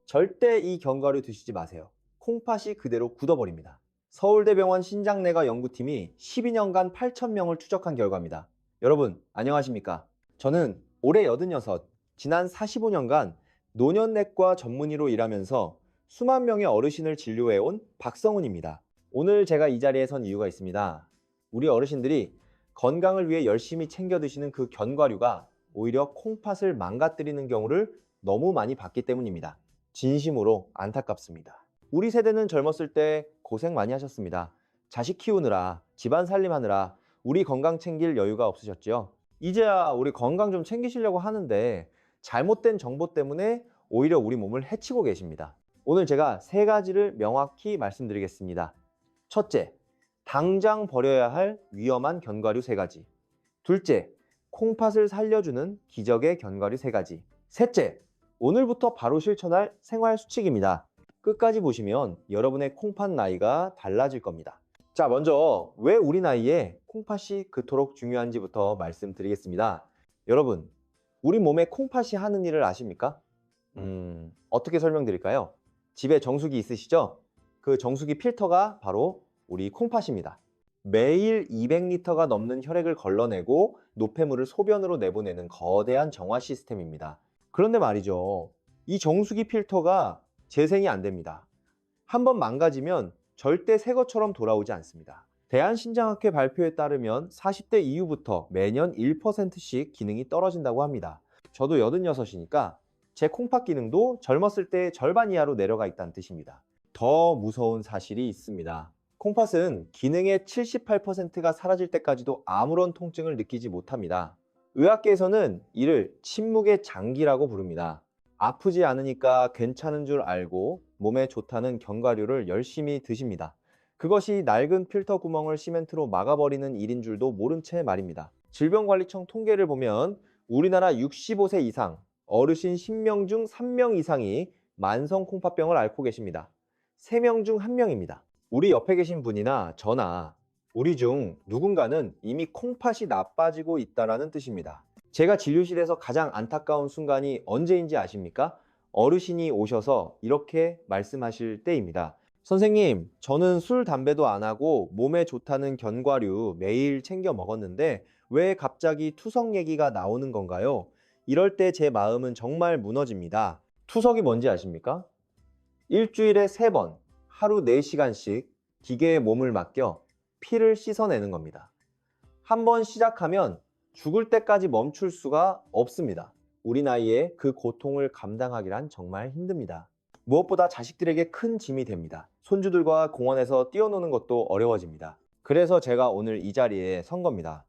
절대 이 견과류 드시지 마세요. 콩팥이 그대로 굳어버립니다. 서울대병원 신장내과 연구팀이 12년간 8,000명을 추적한 결과입니다. 여러분, 안녕하십니까? 저는 올해 86, 지난 45년간 노년내과 전문의로 일하면서 수만 명의 어르신을 진료해온 박성훈입니다. 오늘 제가 이 자리에 선 이유가 있습니다. 우리 어르신들이 건강을 위해 열심히 챙겨 드시는 그 견과류가 오히려 콩팥을 망가뜨리는 경우를 너무 많이 봤기 때문입니다. 진심으로 안타깝습니다. 우리 세대는 젊었을 때 고생 많이 하셨습니다. 자식 키우느라, 집안 살림하느라 우리 건강 챙길 여유가 없으셨죠. 이제야 우리 건강 좀 챙기시려고 하는데 잘못된 정보 때문에 오히려 우리 몸을 해치고 계십니다. 오늘 제가 세 가지를 명확히 말씀드리겠습니다. 첫째, 당장 버려야 할 위험한 견과류 세 가지. 둘째, 콩팥을 살려주는 기적의 견과류 세 가지. 셋째, 오늘부터 바로 실천할 생활 수칙입니다. 끝까지 보시면 여러분의 콩팥 나이가 달라질 겁니다. 자, 먼저 왜 우리 나이에 콩팥이 그토록 중요한지부터 말씀드리겠습니다. 여러분, 우리 몸에 콩팥이 하는 일을 아십니까? 어떻게 설명드릴까요? 집에 정수기 있으시죠? 그 정수기 필터가 바로 우리 콩팥입니다. 매일 200리터가 넘는 혈액을 걸러내고 노폐물을 소변으로 내보내는 거대한 정화 시스템입니다. 그런데 말이죠, 이 정수기 필터가 재생이 안 됩니다. 한번 망가지면 절대 새 것처럼 돌아오지 않습니다. 대한신장학회 발표에 따르면 40대 이후부터 매년 1%씩 기능이 떨어진다고 합니다. 저도 86이니까 제 콩팥 기능도 젊었을 때 절반 이하로 내려가 있다는 뜻입니다. 더 무서운 사실이 있습니다. 콩팥은 기능의 78%가 사라질 때까지도 아무런 통증을 느끼지 못합니다. 의학계에서는 이를 침묵의 장기라고 부릅니다. 아프지 않으니까 괜찮은 줄 알고 몸에 좋다는 견과류를 열심히 드십니다. 그것이 낡은 필터 구멍을 시멘트로 막아버리는 일인 줄도 모른 채 말입니다. 질병관리청 통계를 보면 우리나라 65세 이상 어르신 10명 중 3명 이상이 만성 콩팥병을 앓고 계십니다. 3명 중 1명입니다. 우리 옆에 계신 분이나 저나 우리 중 누군가는 이미 콩팥이 나빠지고 있다는 뜻입니다. 제가 진료실에서 가장 안타까운 순간이 언제인지 아십니까? 어르신이 오셔서 이렇게 말씀하실 때입니다. 선생님, 저는 술, 담배도 안 하고 몸에 좋다는 견과류 매일 챙겨 먹었는데 왜 갑자기 투석 얘기가 나오는 건가요? 이럴 때 제 마음은 정말 무너집니다. 투석이 뭔지 아십니까? 일주일에 3번, 하루 4시간씩 기계에 몸을 맡겨 피를 씻어내는 겁니다. 한번 시작하면 죽을 때까지 멈출 수가 없습니다. 우리 나이에 그 고통을 감당하기란 정말 힘듭니다. 무엇보다 자식들에게 큰 짐이 됩니다. 손주들과 공원에서 뛰어노는 것도 어려워집니다. 그래서 제가 오늘 이 자리에 선 겁니다.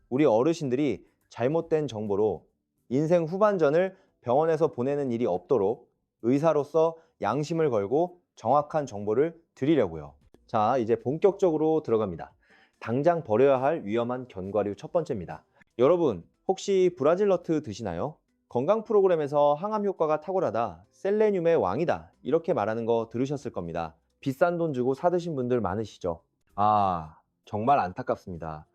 우리 어르신들이 잘못된 정보로 인생 후반전을 병원에서 보내는 일이 없도록 의사로서 양심을 걸고 정확한 정보를 드리려고요. 자, 이제 본격적으로 들어갑니다. 당장 버려야 할 위험한 견과류 첫 번째입니다. 여러분, 혹시 브라질 너트 드시나요? 건강 프로그램에서 항암 효과가 탁월하다, 셀레늄의 왕이다, 이렇게 말하는 거 들으셨을 겁니다. 비싼 돈 주고 사드신 분들 많으시죠? 정말 안타깝습니다.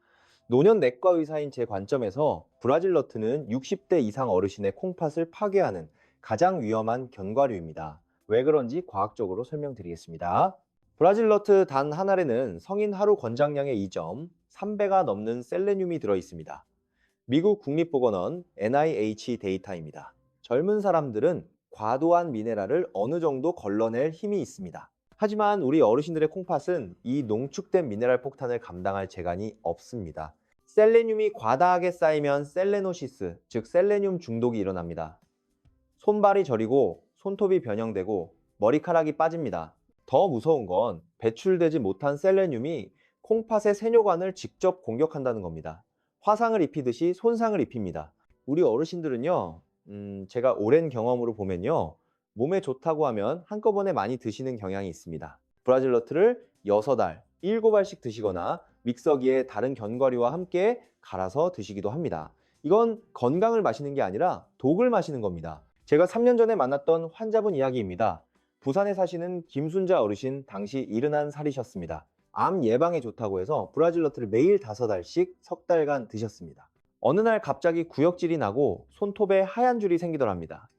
노년 내과 의사인 제 관점에서 브라질 너트는 60대 이상 어르신의 콩팥을 파괴하는 가장 위험한 견과류입니다. 왜 그런지 과학적으로 설명드리겠습니다. 브라질 너트 단 한 알에는 성인 하루 권장량의 2점, 3배가 넘는 셀레늄이 들어있습니다. 미국 국립보건원 NIH 데이터입니다. 젊은 사람들은 과도한 미네랄을 어느 정도 걸러낼 힘이 있습니다. 하지만 우리 어르신들의 콩팥은 이 농축된 미네랄 폭탄을 감당할 재간이 없습니다. 셀레늄이 과다하게 쌓이면 셀레노시스, 즉 셀레늄 중독이 일어납니다. 손발이 저리고 손톱이 변형되고 머리카락이 빠집니다. 더 무서운 건 배출되지 못한 셀레늄이 콩팥의 세뇨관을 직접 공격한다는 겁니다. 화상을 입히듯이 손상을 입힙니다. 우리 어르신들은요, 제가 오랜 경험으로 보면요, 몸에 좋다고 하면 한꺼번에 많이 드시는 경향이 있습니다. 브라질 너트를 6알, 7알씩 드시거나 믹서기에 다른 견과류와 함께 갈아서 드시기도 합니다. 이건 건강을 마시는 게 아니라 독을 마시는 겁니다. 제가 3년 전에 만났던 환자분 이야기입니다. 부산에 사시는 김순자 어르신, 당시 71살이셨습니다. 암 예방에 좋다고 해서 브라질 너트를 매일 5알씩 석 달간 드셨습니다. 어느 날 갑자기 구역질이 나고 손톱에 하얀 줄이 생기더랍니다.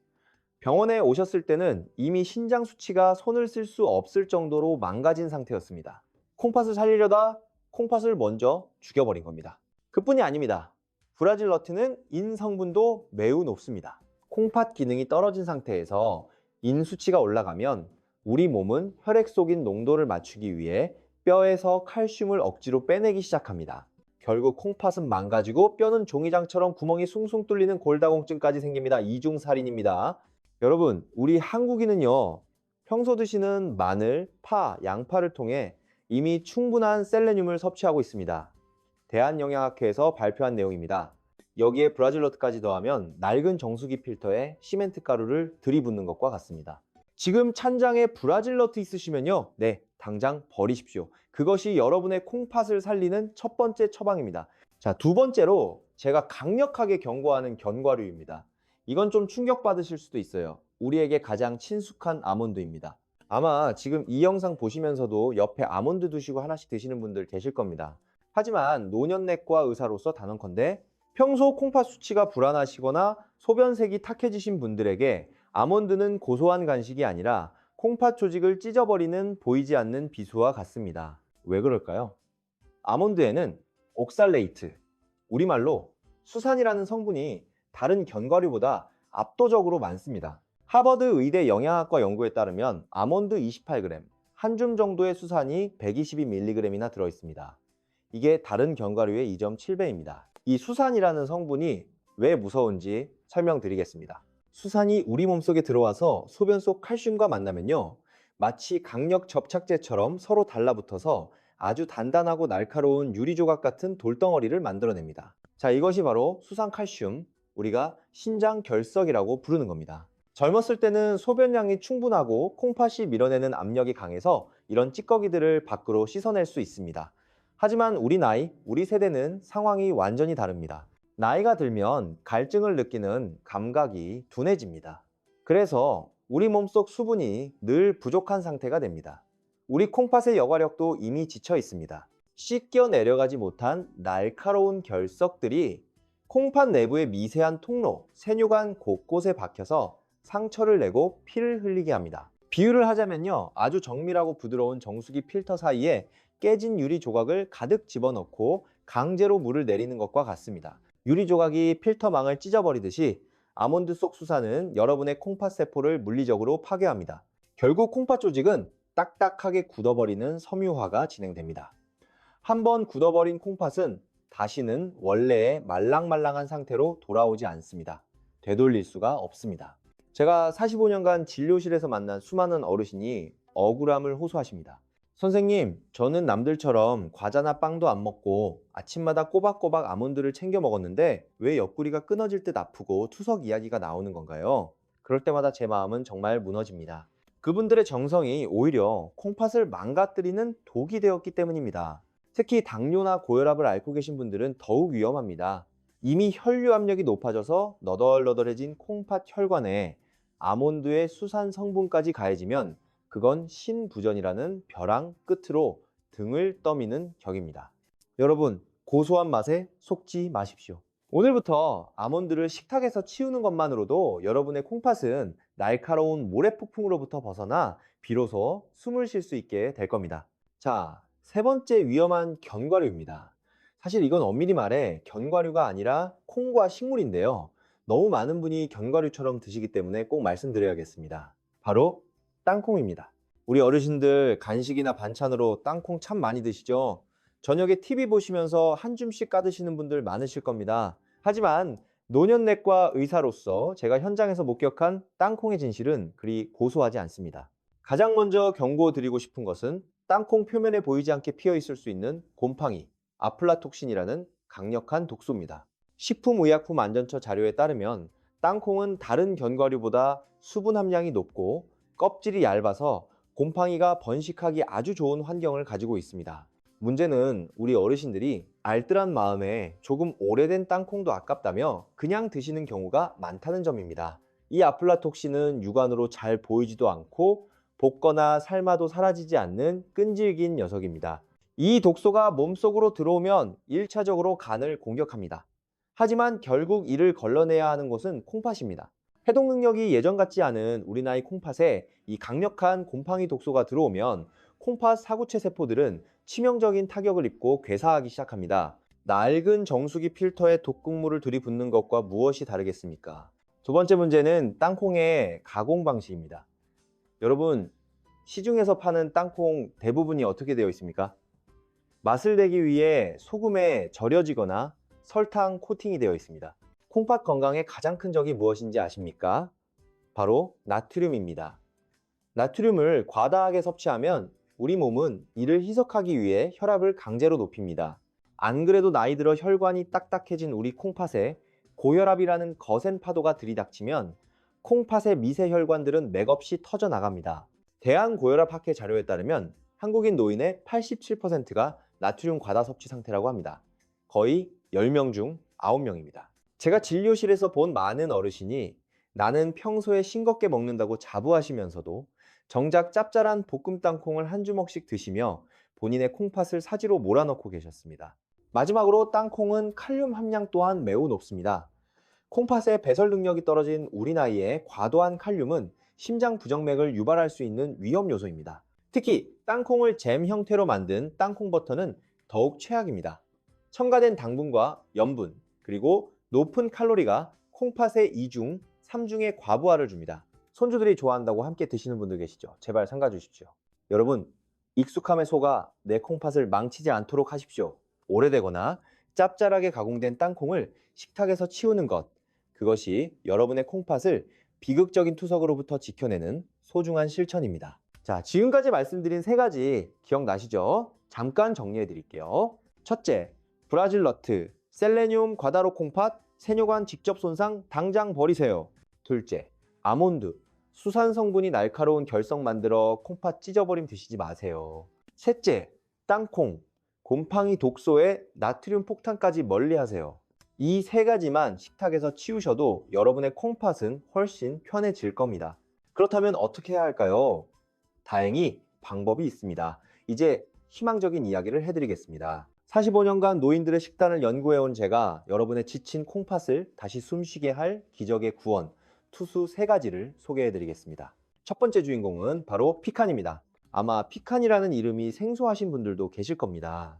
병원에 오셨을 때는 이미 신장 수치가 손을 쓸 수 없을 정도로 망가진 상태였습니다. 콩팥을 살리려다 콩팥을 먼저 죽여버린 겁니다. 그뿐이 아닙니다. 브라질 너트는 인 성분도 매우 높습니다. 콩팥 기능이 떨어진 상태에서 인 수치가 올라가면 우리 몸은 혈액 속인 농도를 맞추기 위해 뼈에서 칼슘을 억지로 빼내기 시작합니다. 결국 콩팥은 망가지고 뼈는 종이장처럼 구멍이 숭숭 뚫리는 골다공증까지 생깁니다. 이중살인입니다. 여러분, 우리 한국인은요, 평소 드시는 마늘, 파, 양파를 통해 이미 충분한 셀레늄을 섭취하고 있습니다. 대한영양학회에서 발표한 내용입니다. 여기에 브라질너트까지 더하면 낡은 정수기 필터에 시멘트 가루를 들이붓는 것과 같습니다. 지금 찬장에 브라질너트 있으시면요, 네, 당장 버리십시오. 그것이 여러분의 콩팥을 살리는 첫 번째 처방입니다. 자, 두 번째로 제가 강력하게 경고하는 견과류입니다. 이건 좀 충격받으실 수도 있어요. 우리에게 가장 친숙한 아몬드입니다. 아마 지금 이 영상 보시면서도 옆에 아몬드 두시고 하나씩 드시는 분들 계실 겁니다. 하지만 노년내과 의사로서 단언컨대 평소 콩팥 수치가 불안하시거나 소변색이 탁해지신 분들에게 아몬드는 고소한 간식이 아니라 콩팥 조직을 찢어버리는 보이지 않는 비수와 같습니다. 왜 그럴까요? 아몬드에는 옥살레이트, 우리말로 수산이라는 성분이 다른 견과류보다 압도적으로 많습니다. 하버드 의대 영양학과 연구에 따르면 아몬드 28g, 한 줌 정도의 수산이 122mg이나 들어있습니다. 이게 다른 견과류의 2.7배입니다. 이 수산이라는 성분이 왜 무서운지 설명드리겠습니다. 수산이 우리 몸속에 들어와서 소변 속 칼슘과 만나면요, 마치 강력 접착제처럼 서로 달라붙어서 아주 단단하고 날카로운 유리조각 같은 돌덩어리를 만들어냅니다. 자, 이것이 바로 수산칼슘, 우리가 신장결석이라고 부르는 겁니다. 젊었을 때는 소변량이 충분하고 콩팥이 밀어내는 압력이 강해서 이런 찌꺼기들을 밖으로 씻어낼 수 있습니다. 하지만 우리 세대는 상황이 완전히 다릅니다. 나이가 들면 갈증을 느끼는 감각이 둔해집니다. 그래서 우리 몸속 수분이 늘 부족한 상태가 됩니다. 우리 콩팥의 여과력도 이미 지쳐 있습니다. 씻겨 내려가지 못한 날카로운 결석들이 콩팥 내부의 미세한 통로, 세뇨관 곳곳에 박혀서 상처를 내고 피를 흘리게 합니다. 비유를 하자면요, 아주 정밀하고 부드러운 정수기 필터 사이에 깨진 유리 조각을 가득 집어넣고 강제로 물을 내리는 것과 같습니다. 유리 조각이 필터망을 찢어버리듯이 아몬드 속 수산은 여러분의 콩팥 세포를 물리적으로 파괴합니다. 결국 콩팥 조직은 딱딱하게 굳어버리는 섬유화가 진행됩니다. 한번 굳어버린 콩팥은 다시는 원래의 말랑말랑한 상태로 돌아오지 않습니다. 되돌릴 수가 없습니다. 제가 45년간 진료실에서 만난 수많은 어르신이 억울함을 호소하십니다. 선생님, 저는 남들처럼 과자나 빵도 안 먹고 아침마다 꼬박꼬박 아몬드를 챙겨 먹었는데 왜 옆구리가 끊어질 듯 아프고 투석 이야기가 나오는 건가요? 그럴 때마다 제 마음은 정말 무너집니다. 그분들의 정성이 오히려 콩팥을 망가뜨리는 독이 되었기 때문입니다. 특히 당뇨나 고혈압을 앓고 계신 분들은 더욱 위험합니다. 이미 혈류 압력이 높아져서 너덜너덜해진 콩팥 혈관에 아몬드의 수산 성분까지 가해지면 그건 신부전이라는 벼랑 끝으로 등을 떠미는 격입니다. 여러분, 고소한 맛에 속지 마십시오. 오늘부터 아몬드를 식탁에서 치우는 것만으로도 여러분의 콩팥은 날카로운 모래폭풍으로부터 벗어나 비로소 숨을 쉴 수 있게 될 겁니다. 자, 세 번째 위험한 견과류입니다. 사실 이건 엄밀히 말해 견과류가 아니라 콩과 식물인데요. 너무 많은 분이 견과류처럼 드시기 때문에 꼭 말씀드려야겠습니다. 바로 땅콩입니다. 우리 어르신들 간식이나 반찬으로 땅콩 참 많이 드시죠? 저녁에 TV 보시면서 한 줌씩 까드시는 분들 많으실 겁니다. 하지만 노년내과 의사로서 제가 현장에서 목격한 땅콩의 진실은 그리 고소하지 않습니다. 가장 먼저 경고드리고 싶은 것은 땅콩 표면에 보이지 않게 피어 있을 수 있는 곰팡이, 아플라톡신이라는 강력한 독소입니다. 식품의약품안전처 자료에 따르면 땅콩은 다른 견과류보다 수분 함량이 높고 껍질이 얇아서 곰팡이가 번식하기 아주 좋은 환경을 가지고 있습니다. 문제는 우리 어르신들이 알뜰한 마음에 조금 오래된 땅콩도 아깝다며 그냥 드시는 경우가 많다는 점입니다. 이 아플라톡신은 육안으로 잘 보이지도 않고 볶거나 삶아도 사라지지 않는 끈질긴 녀석입니다. 이 독소가 몸속으로 들어오면 1차적으로 간을 공격합니다. 하지만 결국 이를 걸러내야 하는 곳은 콩팥입니다. 해독 능력이 예전 같지 않은 우리 나이 콩팥에 이 강력한 곰팡이 독소가 들어오면 콩팥 사구체 세포들은 치명적인 타격을 입고 괴사하기 시작합니다. 낡은 정수기 필터에 독극물을 들이붓는 것과 무엇이 다르겠습니까? 두 번째 문제는 땅콩의 가공 방식입니다. 여러분, 시중에서 파는 땅콩 대부분이 어떻게 되어 있습니까? 맛을 내기 위해 소금에 절여지거나 설탕 코팅이 되어 있습니다. 콩팥 건강에 가장 큰 적이 무엇인지 아십니까? 바로 나트륨입니다. 나트륨을 과다하게 섭취하면 우리 몸은 이를 희석하기 위해 혈압을 강제로 높입니다. 안 그래도 나이 들어 혈관이 딱딱해진 우리 콩팥에 고혈압이라는 거센 파도가 들이닥치면 콩팥의 미세 혈관들은 맥없이 터져 나갑니다. 대한고혈압학회 자료에 따르면 한국인 노인의 87%가 나트륨 과다 섭취 상태라고 합니다. 거의 10명 중 9명입니다. 제가 진료실에서 본 많은 어르신이 나는 평소에 싱겁게 먹는다고 자부하시면서도 정작 짭짤한 볶음 땅콩을 한 주먹씩 드시며 본인의 콩팥을 사지로 몰아넣고 계셨습니다. 마지막으로 땅콩은 칼륨 함량 또한 매우 높습니다. 콩팥의 배설 능력이 떨어진 우리 나이에 과도한 칼륨은 심장 부정맥을 유발할 수 있는 위험 요소입니다. 특히 땅콩을 잼 형태로 만든 땅콩 버터는 더욱 최악입니다. 첨가된 당분과 염분, 그리고 높은 칼로리가 콩팥의 2중, 3중의 과부하를 줍니다. 손주들이 좋아한다고 함께 드시는 분들 계시죠? 제발 삼가 주십시오. 여러분, 익숙함에 속아 내 콩팥을 망치지 않도록 하십시오. 오래되거나 짭짤하게 가공된 땅콩을 식탁에서 치우는 것, 그것이 여러분의 콩팥을 비극적인 투석으로부터 지켜내는 소중한 실천입니다. 자, 지금까지 말씀드린 세 가지 기억나시죠? 잠깐 정리해 드릴게요. 첫째, 브라질 너트, 셀레늄 과다로 콩팥, 세뇨관 직접 손상 당장 버리세요. 둘째, 아몬드, 수산 성분이 날카로운 결석 만들어 콩팥 찢어버림 드시지 마세요. 셋째, 땅콩, 곰팡이 독소에 나트륨 폭탄까지 멀리 하세요. 이 세 가지만 식탁에서 치우셔도 여러분의 콩팥은 훨씬 편해질 겁니다. 그렇다면 어떻게 해야 할까요? 다행히 방법이 있습니다. 이제 희망적인 이야기를 해드리겠습니다. 45년간 노인들의 식단을 연구해온 제가 여러분의 지친 콩팥을 다시 숨쉬게 할 기적의 구원, 투수 세 가지를 소개해드리겠습니다. 첫 번째 주인공은 바로 피칸입니다. 아마 피칸이라는 이름이 생소하신 분들도 계실 겁니다.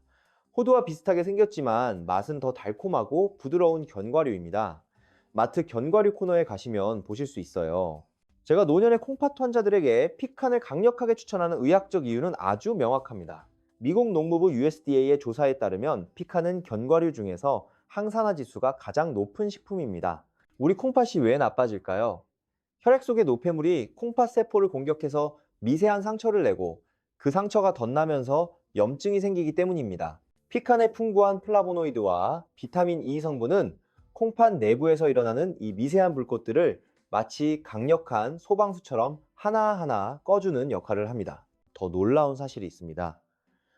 호두와 비슷하게 생겼지만 맛은 더 달콤하고 부드러운 견과류입니다. 마트 견과류 코너에 가시면 보실 수 있어요. 제가 노년의 콩팥 환자들에게 피칸을 강력하게 추천하는 의학적 이유는 아주 명확합니다. 미국 농무부 USDA의 조사에 따르면 피칸은 견과류 중에서 항산화 지수가 가장 높은 식품입니다. 우리 콩팥이 왜 나빠질까요? 혈액 속의 노폐물이 콩팥 세포를 공격해서 미세한 상처를 내고 그 상처가 덧나면서 염증이 생기기 때문입니다. 피칸의 풍부한 플라보노이드와 비타민 E 성분은 콩팥 내부에서 일어나는 이 미세한 불꽃들을 마치 강력한 소방수처럼 하나하나 꺼주는 역할을 합니다. 더 놀라운 사실이 있습니다.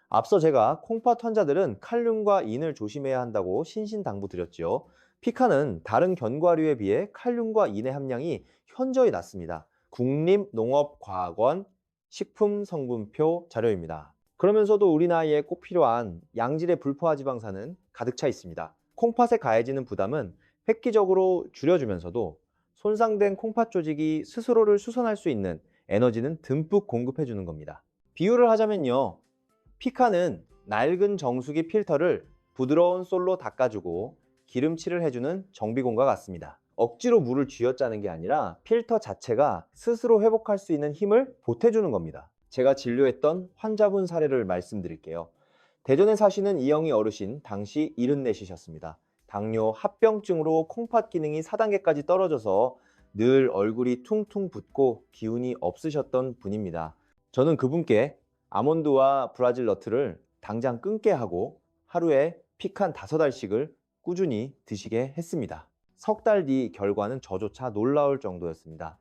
앞서 제가 콩팥 환자들은 칼륨과 인을 조심해야 한다고 신신당부드렸죠. 피칸은 다른 견과류에 비해 칼륨과 인의 함량이 현저히 낮습니다. 국립농업과학원 식품성분표 자료입니다. 그러면서도 우리 나이에 꼭 필요한 양질의 불포화 지방산은 가득 차 있습니다. 콩팥에 가해지는 부담은 획기적으로 줄여주면서도 손상된 콩팥 조직이 스스로를 수선할 수 있는 에너지는 듬뿍 공급해주는 겁니다. 비유를 하자면요. 피칸은 낡은 정수기 필터를 부드러운 솔로 닦아주고 기름칠을 해주는 정비공과 같습니다. 억지로 물을 쥐어짜는 게 아니라 필터 자체가 스스로 회복할 수 있는 힘을 보태주는 겁니다. 제가 진료했던 환자분 사례를 말씀드릴게요. 대전에 사시는 이영희 어르신, 당시 74이셨습니다. 당뇨 합병증으로 콩팥 기능이 4단계까지 떨어져서 늘 얼굴이 퉁퉁 붓고 기운이 없으셨던 분입니다. 저는 그분께 아몬드와 브라질 너트를 당장 끊게 하고 하루에 피칸 5알씩을 꾸준히 드시게 했습니다. 석 달 뒤 결과는 저조차 놀라울 정도였습니다.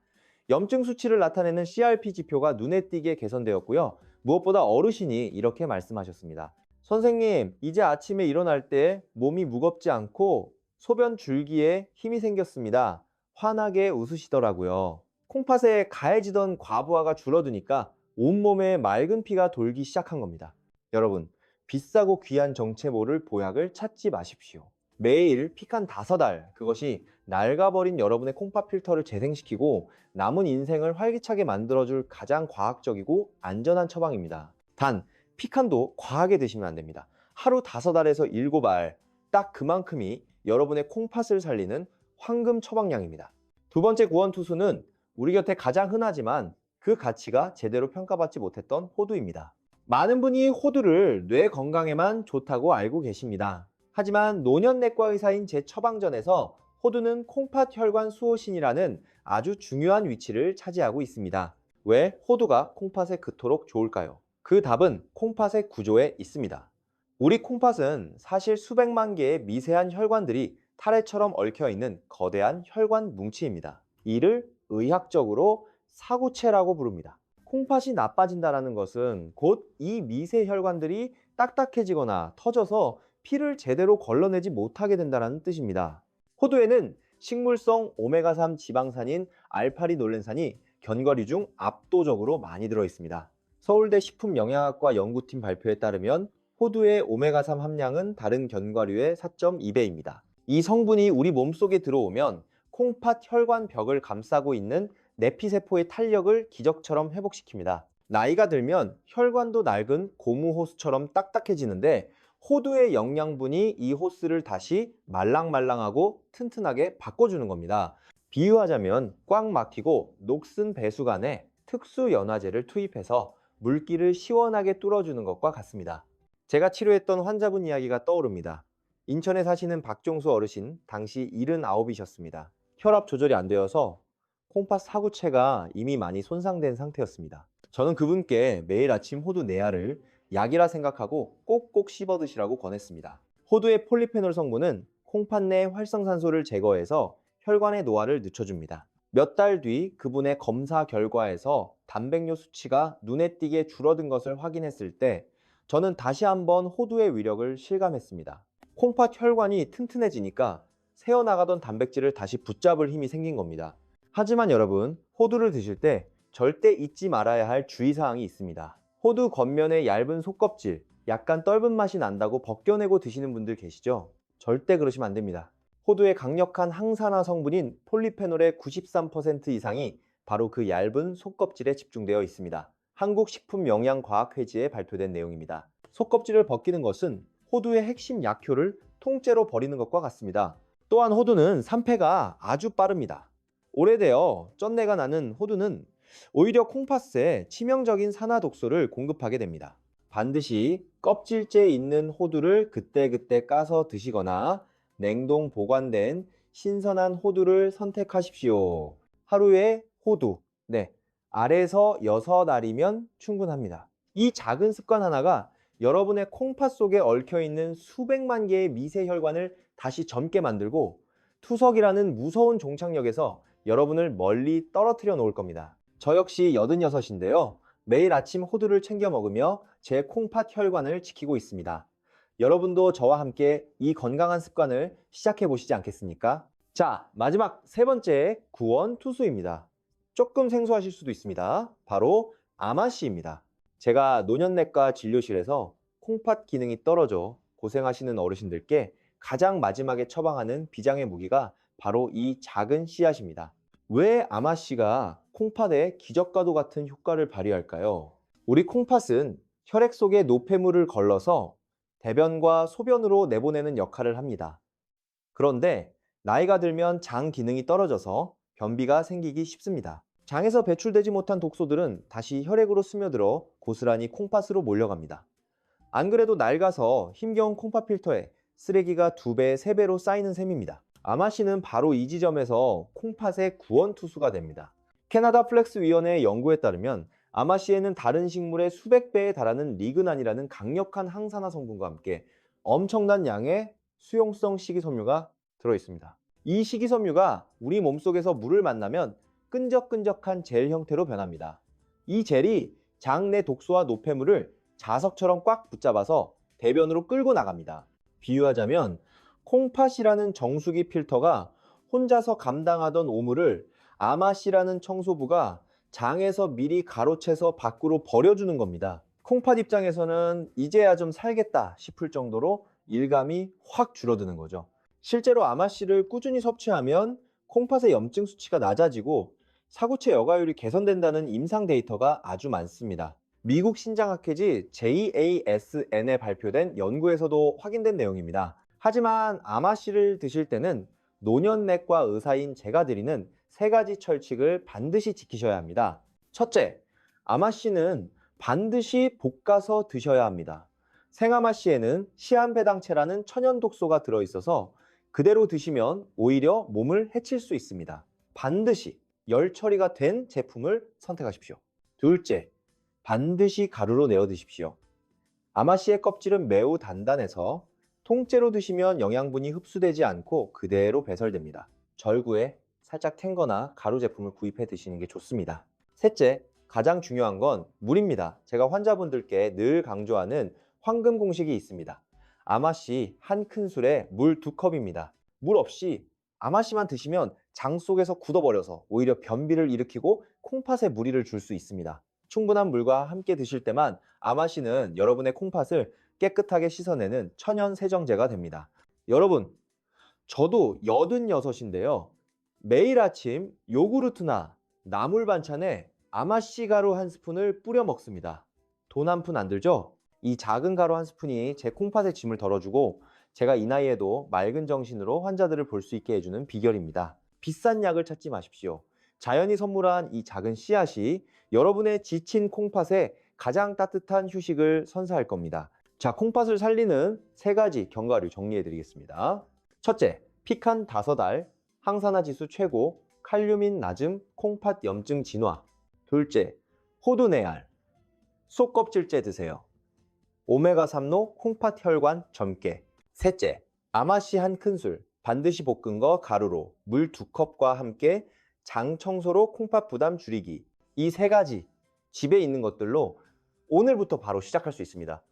염증 수치를 나타내는 CRP 지표가 눈에 띄게 개선되었고요. 무엇보다 어르신이 이렇게 말씀하셨습니다. 선생님, 이제 아침에 일어날 때 몸이 무겁지 않고 소변 줄기에 힘이 생겼습니다. 환하게 웃으시더라고요. 콩팥에 가해지던 과부하가 줄어드니까 온몸에 맑은 피가 돌기 시작한 겁니다. 여러분, 비싸고 귀한 정체모를 보약을 찾지 마십시오. 매일 픽한 5알, 그것이 낡아버린 여러분의 콩팥 필터를 재생시키고 남은 인생을 활기차게 만들어줄 가장 과학적이고 안전한 처방입니다. 단, 피칸도 과하게 드시면 안 됩니다. 하루 5알에서 7알, 딱 그만큼이 여러분의 콩팥을 살리는 황금 처방량입니다. 두 번째 구원투수는 우리 곁에 가장 흔하지만 그 가치가 제대로 평가받지 못했던 호두입니다. 많은 분이 호두를 뇌 건강에만 좋다고 알고 계십니다. 하지만 노년내과 의사인 제 처방전에서 호두는 콩팥 혈관 수호신이라는 아주 중요한 위치를 차지하고 있습니다. 왜 호두가 콩팥에 그토록 좋을까요? 그 답은 콩팥의 구조에 있습니다. 우리 콩팥은 사실 수백만 개의 미세한 혈관들이 타래처럼 얽혀있는 거대한 혈관 뭉치입니다. 이를 의학적으로 사구체라고 부릅니다. 콩팥이 나빠진다는 것은 곧 이 미세 혈관들이 딱딱해지거나 터져서 피를 제대로 걸러내지 못하게 된다는 뜻입니다. 호두에는 식물성 오메가3 지방산인 알파리놀렌산이 견과류 중 압도적으로 많이 들어있습니다. 서울대 식품영양학과 연구팀 발표에 따르면 호두의 오메가3 함량은 다른 견과류의 4.2배입니다. 이 성분이 우리 몸속에 들어오면 콩팥 혈관 벽을 감싸고 있는 내피세포의 탄력을 기적처럼 회복시킵니다. 나이가 들면 혈관도 낡은 고무 호스처럼 딱딱해지는데 호두의 영양분이 이 호스를 다시 말랑말랑하고 튼튼하게 바꿔주는 겁니다. 비유하자면 꽉 막히고 녹슨 배수관에 특수 연화제를 투입해서 물기를 시원하게 뚫어주는 것과 같습니다. 제가 치료했던 환자분 이야기가 떠오릅니다. 인천에 사시는 박종수 어르신, 당시 79이셨습니다. 혈압 조절이 안 되어서 콩팥 사구체가 이미 많이 손상된 상태였습니다. 저는 그분께 매일 아침 호두 4알을 약이라 생각하고 꼭꼭 씹어 드시라고 권했습니다. 호두의 폴리페놀 성분은 콩팥 내 활성산소를 제거해서 혈관의 노화를 늦춰줍니다. 몇 달 뒤 그분의 검사 결과에서 단백뇨 수치가 눈에 띄게 줄어든 것을 확인했을 때 저는 다시 한번 호두의 위력을 실감했습니다. 콩팥 혈관이 튼튼해지니까 새어나가던 단백질을 다시 붙잡을 힘이 생긴 겁니다. 하지만 여러분, 호두를 드실 때 절대 잊지 말아야 할 주의사항이 있습니다. 호두 겉면에 얇은 속껍질, 약간 떫은 맛이 난다고 벗겨내고 드시는 분들 계시죠? 절대 그러시면 안 됩니다. 호두의 강력한 항산화 성분인 폴리페놀의 93% 이상이 바로 그 얇은 속껍질에 집중되어 있습니다. 한국식품영양과학회지에 발표된 내용입니다. 속껍질을 벗기는 것은 호두의 핵심 약효를 통째로 버리는 것과 같습니다. 또한 호두는 산패가 아주 빠릅니다. 오래되어 쩐내가 나는 호두는 오히려 콩팥에 치명적인 산화 독소를 공급하게 됩니다. 반드시 껍질째 있는 호두를 그때그때 까서 드시거나 냉동 보관된 신선한 호두를 선택하십시오. 하루에 호두, 알에서 6알이면 충분합니다. 이 작은 습관 하나가 여러분의 콩팥 속에 얽혀있는 수백만 개의 미세 혈관을 다시 젊게 만들고 투석이라는 무서운 종착역에서 여러분을 멀리 떨어뜨려 놓을 겁니다. 저 역시 86인데요. 매일 아침 호두를 챙겨 먹으며 제 콩팥 혈관을 지키고 있습니다. 여러분도 저와 함께 이 건강한 습관을 시작해 보시지 않겠습니까? 자, 마지막 3번째 구원 투수입니다. 조금 생소하실 수도 있습니다. 바로 아마씨입니다. 제가 노년내과 진료실에서 콩팥 기능이 떨어져 고생하시는 어르신들께 가장 마지막에 처방하는 비장의 무기가 바로 이 작은 씨앗입니다. 왜 아마씨가 콩팥에 기적과도 같은 효과를 발휘할까요? 우리 콩팥은 혈액 속에 노폐물을 걸러서 대변과 소변으로 내보내는 역할을 합니다. 그런데 나이가 들면 장 기능이 떨어져서 변비가 생기기 쉽습니다. 장에서 배출되지 못한 독소들은 다시 혈액으로 스며들어 고스란히 콩팥으로 몰려갑니다. 안 그래도 낡아서 힘겨운 콩팥 필터에 쓰레기가 2배, 3배로 쌓이는 셈입니다. 아마씨는 바로 이 지점에서 콩팥의 구원투수가 됩니다. 캐나다 플렉스 위원회의 연구에 따르면 아마씨에는 다른 식물의 수백 배에 달하는 리그난이라는 강력한 항산화 성분과 함께 엄청난 양의 수용성 식이섬유가 들어있습니다. 이 식이섬유가 우리 몸속에서 물을 만나면 끈적끈적한 젤 형태로 변합니다. 이 젤이 장 내 독소와 노폐물을 자석처럼 꽉 붙잡아서 대변으로 끌고 나갑니다. 비유하자면 콩팥이라는 정수기 필터가 혼자서 감당하던 오물을 아마씨라는 청소부가 장에서 미리 가로채서 밖으로 버려주는 겁니다. 콩팥 입장에서는 이제야 좀 살겠다 싶을 정도로 일감이 확 줄어드는 거죠. 실제로 아마씨를 꾸준히 섭취하면 콩팥의 염증 수치가 낮아지고 사구체 여과율이 개선된다는 임상 데이터가 아주 많습니다. 미국 신장학회지 JASN에 발표된 연구에서도 확인된 내용입니다. 하지만 아마씨를 드실 때는 노년내과 의사인 제가 드리는 세 가지 철칙을 반드시 지키셔야 합니다. 첫째, 아마씨는 반드시 볶아서 드셔야 합니다. 생아마씨에는 시한배당체라는 천연 독소가 들어있어서 그대로 드시면 오히려 몸을 해칠 수 있습니다. 반드시 열 처리가 된 제품을 선택하십시오. 둘째, 반드시 가루로 내어 드십시오. 아마씨의 껍질은 매우 단단해서 통째로 드시면 영양분이 흡수되지 않고 그대로 배설됩니다. 절구에 살짝 탱거나 가루 제품을 구입해 드시는 게 좋습니다. 셋째, 가장 중요한 건 물입니다. 제가 환자분들께 늘 강조하는 황금 공식이 있습니다. 아마씨 한 큰술에 물 2컵입니다. 물 없이 아마씨만 드시면 장 속에서 굳어버려서 오히려 변비를 일으키고 콩팥에 무리를 줄 수 있습니다. 충분한 물과 함께 드실 때만 아마씨는 여러분의 콩팥을 깨끗하게 씻어내는 천연 세정제가 됩니다. 여러분, 저도 86인데요. 매일 아침 요구르트나 나물 반찬에 아마씨 가루 한 스푼을 뿌려 먹습니다. 돈 한 푼 안 들죠? 이 작은 가루 한 스푼이 제 콩팥의 짐을 덜어주고 제가 이 나이에도 맑은 정신으로 환자들을 볼 수 있게 해주는 비결입니다. 비싼 약을 찾지 마십시오. 자연이 선물한 이 작은 씨앗이 여러분의 지친 콩팥에 가장 따뜻한 휴식을 선사할 겁니다. 자, 콩팥을 살리는 세 가지 견과류 정리해 드리겠습니다. 첫째, 피칸 5알, 항산화 지수 최고, 칼륨인 낮음, 콩팥 염증 진화. 둘째, 호두내알, 속껍질째 드세요. 오메가3노 콩팥 혈관 젊게. 셋째, 아마씨 한 큰술, 반드시 볶은 거 가루로, 물 2컵과 함께 장 청소로 콩팥 부담 줄이기. 이 세 가지 집에 있는 것들로 오늘부터 바로 시작할 수 있습니다.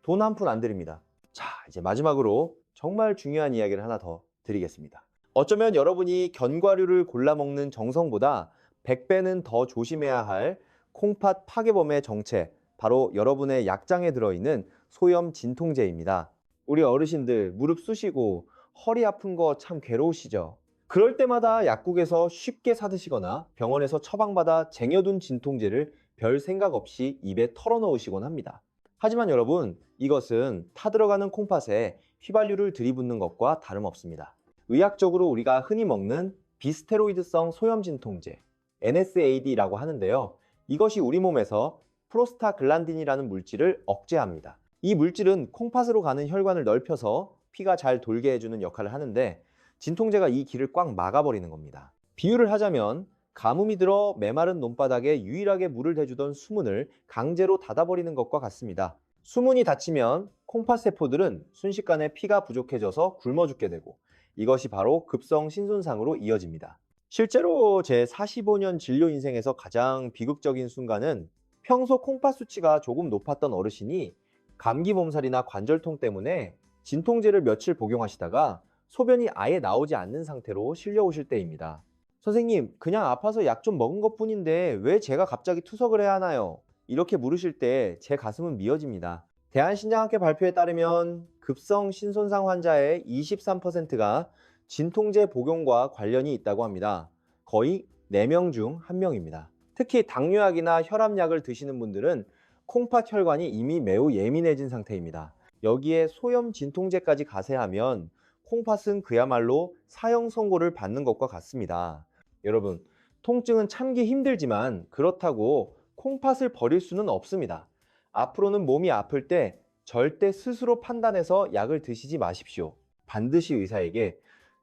돈 한 푼 안 드립니다. 자, 이제 마지막으로 정말 중요한 이야기를 하나 더 드리겠습니다. 어쩌면 여러분이 견과류를 골라 먹는 정성보다 100배는 더 조심해야 할 콩팥 파괴범의 정체, 바로 여러분의 약장에 들어있는 소염 진통제입니다. 우리 어르신들 무릎 쑤시고 허리 아픈 거 참 괴로우시죠? 그럴 때마다 약국에서 쉽게 사드시거나 병원에서 처방받아 쟁여둔 진통제를 별 생각 없이 입에 털어넣으시곤 합니다. 하지만 여러분, 이것은 타들어가는 콩팥에 휘발유를 들이붓는 것과 다름없습니다. 의학적으로 우리가 흔히 먹는 비스테로이드성 소염 진통제, NSAID라고 하는데요. 이것이 우리 몸에서 프로스타글란딘이라는 물질을 억제합니다. 이 물질은 콩팥으로 가는 혈관을 넓혀서 피가 잘 돌게 해주는 역할을 하는데 진통제가 이 길을 꽉 막아버리는 겁니다. 비유를 하자면 가뭄이 들어 메마른 논바닥에 유일하게 물을 대주던 수문을 강제로 닫아버리는 것과 같습니다. 수문이 닫히면 콩팥 세포들은 순식간에 피가 부족해져서 굶어 죽게 되고 이것이 바로 급성 신손상으로 이어집니다. 실제로 제 45년 진료 인생에서 가장 비극적인 순간은 평소 콩팥 수치가 조금 높았던 어르신이 감기 몸살이나 관절통 때문에 진통제를 며칠 복용하시다가 소변이 아예 나오지 않는 상태로 실려오실 때입니다. 선생님, 그냥 아파서 약 좀 먹은 것뿐인데 왜 제가 갑자기 투석을 해야 하나요? 이렇게 물으실 때 제 가슴은 미어집니다. 대한신장학회 발표에 따르면 급성 신손상 환자의 23%가 진통제 복용과 관련이 있다고 합니다. 거의 4명 중 1명입니다. 특히 당뇨약이나 혈압약을 드시는 분들은 콩팥 혈관이 이미 매우 예민해진 상태입니다. 여기에 소염 진통제까지 가세하면 콩팥은 그야말로 사형 선고를 받는 것과 같습니다. 여러분, 통증은 참기 힘들지만 그렇다고 콩팥을 버릴 수는 없습니다. 앞으로는 몸이 아플 때 절대 스스로 판단해서 약을 드시지 마십시오. 반드시 의사에게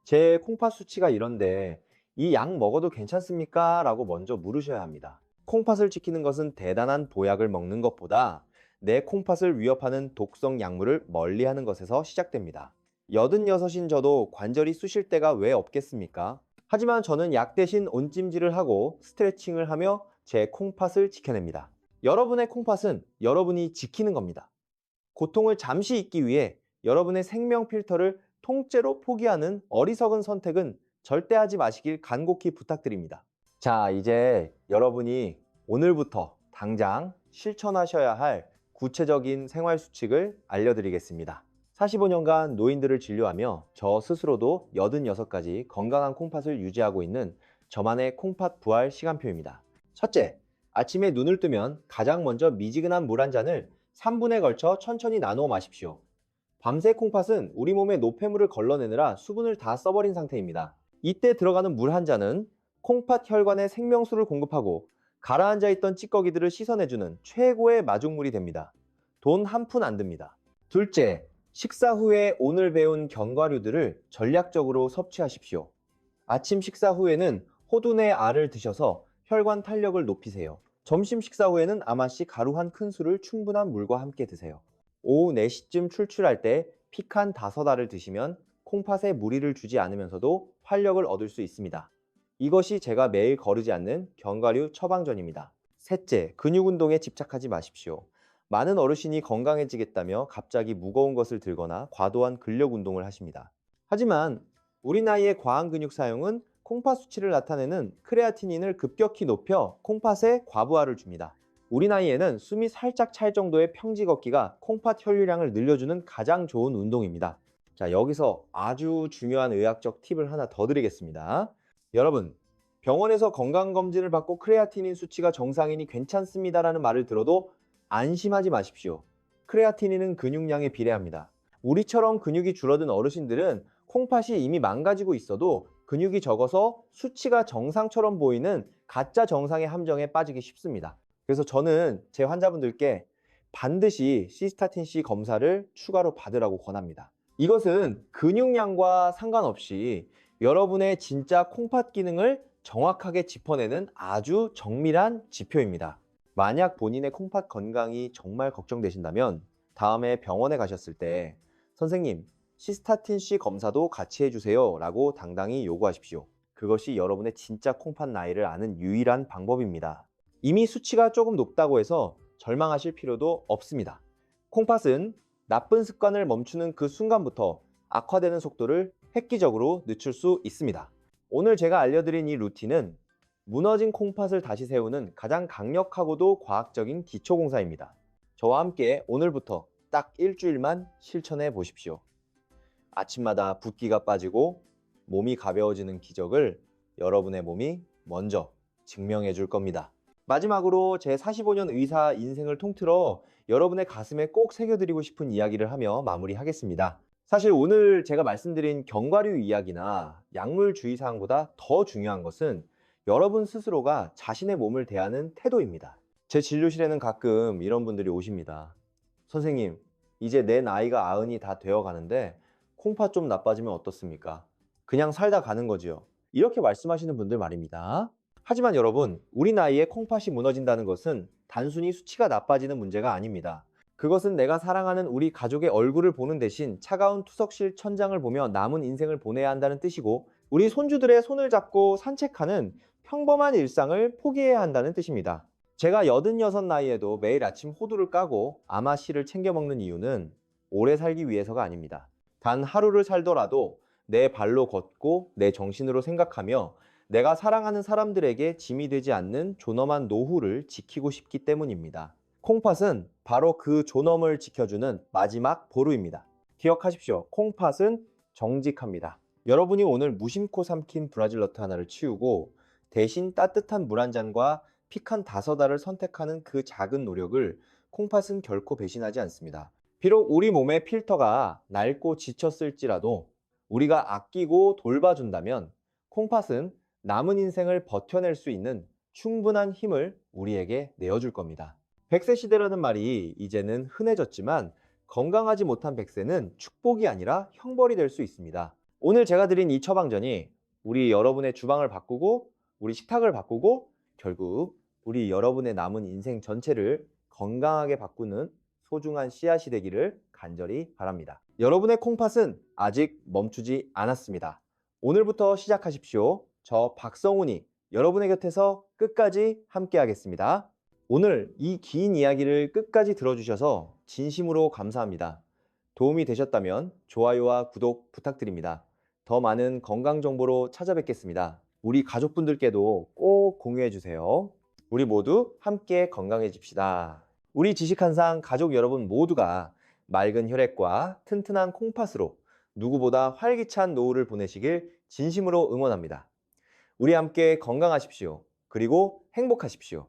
제 콩팥 수치가 이런데 이 약 먹어도 괜찮습니까? 라고 먼저 물으셔야 합니다. 콩팥을 지키는 것은 대단한 보약을 먹는 것보다 내 콩팥을 위협하는 독성 약물을 멀리하는 것에서 시작됩니다. 86인 저도 관절이 쑤실 때가 왜 없겠습니까? 하지만 저는 약 대신 온찜질을 하고 스트레칭을 하며 제 콩팥을 지켜냅니다. 여러분의 콩팥은 여러분이 지키는 겁니다. 고통을 잠시 잊기 위해 여러분의 생명 필터를 통째로 포기하는 어리석은 선택은 절대 하지 마시길 간곡히 부탁드립니다. 자, 이제 여러분이 오늘부터 당장 실천하셔야 할 구체적인 생활 수칙을 알려드리겠습니다. 45년간 노인들을 진료하며 저 스스로도 86가지 건강한 콩팥을 유지하고 있는 저만의 콩팥 부활 시간표입니다. 첫째, 아침에 눈을 뜨면 가장 먼저 미지근한 물 한 잔을 3분에 걸쳐 천천히 나누어 마십시오. 밤새 콩팥은 우리 몸의 노폐물을 걸러내느라 수분을 다 써버린 상태입니다. 이때 들어가는 물 한 잔은 콩팥 혈관에 생명수를 공급하고 가라앉아 있던 찌꺼기들을 씻어내주는 최고의 마중물이 됩니다. 돈 한 푼 안 듭니다. 둘째, 식사 후에 오늘 배운 견과류들을 전략적으로 섭취하십시오. 아침 식사 후에는 호두내 알을 드셔서 혈관 탄력을 높이세요. 점심 식사 후에는 아마씨 가루 한 큰술을 충분한 물과 함께 드세요. 오후 4시쯤 출출할 때 피칸 5알을 드시면 콩팥에 무리를 주지 않으면서도 활력을 얻을 수 있습니다. 이것이 제가 매일 거르지 않는 견과류 처방전입니다. 셋째, 근육 운동에 집착하지 마십시오. 많은 어르신이 건강해지겠다며 갑자기 무거운 것을 들거나 과도한 근력 운동을 하십니다. 하지만 우리 나이의 과한 근육 사용은 콩팥 수치를 나타내는 크레아티닌을 급격히 높여 콩팥에 과부하를 줍니다. 우리 나이에는 숨이 살짝 찰 정도의 평지 걷기가 콩팥 혈류량을 늘려주는 가장 좋은 운동입니다. 자, 여기서 아주 중요한 의학적 팁을 하나 더 드리겠습니다. 여러분, 병원에서 건강검진을 받고 크레아티닌 수치가 정상이니 괜찮습니다라는 말을 들어도 안심하지 마십시오. 크레아티닌은 근육량에 비례합니다. 우리처럼 근육이 줄어든 어르신들은 콩팥이 이미 망가지고 있어도 근육이 적어서 수치가 정상처럼 보이는 가짜 정상의 함정에 빠지기 쉽습니다. 그래서 저는 제 환자분들께 반드시 시스타틴C 검사를 추가로 받으라고 권합니다. 이것은 근육량과 상관없이 여러분의 진짜 콩팥 기능을 정확하게 짚어내는 아주 정밀한 지표입니다. 만약 본인의 콩팥 건강이 정말 걱정되신다면 다음에 병원에 가셨을 때 선생님, 시스타틴C 검사도 같이 해주세요 라고 당당히 요구하십시오. 그것이 여러분의 진짜 콩팥 나이를 아는 유일한 방법입니다. 이미 수치가 조금 높다고 해서 절망하실 필요도 없습니다. 콩팥은 나쁜 습관을 멈추는 그 순간부터 악화되는 속도를 획기적으로 늦출 수 있습니다. 오늘 제가 알려드린 이 루틴은 무너진 콩팥을 다시 세우는 가장 강력하고도 과학적인 기초공사입니다. 저와 함께 오늘부터 딱 일주일만 실천해 보십시오. 아침마다 붓기가 빠지고 몸이 가벼워지는 기적을 여러분의 몸이 먼저 증명해 줄 겁니다. 마지막으로 제 45년 의사 인생을 통틀어 여러분의 가슴에 꼭 새겨드리고 싶은 이야기를 하며 마무리하겠습니다. 사실 오늘 제가 말씀드린 견과류 이야기나 약물 주의사항보다 더 중요한 것은 여러분 스스로가 자신의 몸을 대하는 태도입니다. 제 진료실에는 가끔 이런 분들이 오십니다. 선생님, 이제 내 나이가 90이 다 되어 가는데 콩팥 좀 나빠지면 어떻습니까? 그냥 살다 가는 거지요. 이렇게 말씀하시는 분들 말입니다. 하지만 여러분, 우리 나이에 콩팥이 무너진다는 것은 단순히 수치가 나빠지는 문제가 아닙니다. 그것은 내가 사랑하는 우리 가족의 얼굴을 보는 대신 차가운 투석실 천장을 보며 남은 인생을 보내야 한다는 뜻이고, 우리 손주들의 손을 잡고 산책하는 평범한 일상을 포기해야 한다는 뜻입니다. 제가 86 나이에도 매일 아침 호두를 까고 아마씨를 챙겨 먹는 이유는 오래 살기 위해서가 아닙니다. 단 하루를 살더라도 내 발로 걷고 내 정신으로 생각하며 내가 사랑하는 사람들에게 짐이 되지 않는 존엄한 노후를 지키고 싶기 때문입니다. 콩팥은 바로 그 존엄을 지켜주는 마지막 보루입니다. 기억하십시오. 콩팥은 정직합니다. 여러분이 오늘 무심코 삼킨 브라질너트 하나를 치우고 대신 따뜻한 물 한 잔과 피칸 5알을 선택하는 그 작은 노력을 콩팥은 결코 배신하지 않습니다. 비록 우리 몸의 필터가 낡고 지쳤을지라도 우리가 아끼고 돌봐준다면 콩팥은 남은 인생을 버텨낼 수 있는 충분한 힘을 우리에게 내어줄 겁니다. 100세 시대라는 말이 이제는 흔해졌지만 건강하지 못한 100세는 축복이 아니라 형벌이 될 수 있습니다. 오늘 제가 드린 이 처방전이 우리 여러분의 주방을 바꾸고 우리 식탁을 바꾸고 결국 우리 여러분의 남은 인생 전체를 건강하게 바꾸는 소중한 씨앗이 되기를 간절히 바랍니다. 여러분의 콩팥은 아직 멈추지 않았습니다. 오늘부터 시작하십시오. 저 박성훈이 여러분의 곁에서 끝까지 함께 하겠습니다. 오늘 이 긴 이야기를 끝까지 들어주셔서 진심으로 감사합니다. 도움이 되셨다면 좋아요와 구독 부탁드립니다. 더 많은 건강 정보로 찾아뵙겠습니다. 우리 가족분들께도 꼭 공유해주세요. 우리 모두 함께 건강해집시다. 우리 지식한상 가족 여러분 모두가 맑은 혈액과 튼튼한 콩팥으로 누구보다 활기찬 노후를 보내시길 진심으로 응원합니다. 우리 함께 건강하십시오. 그리고 행복하십시오.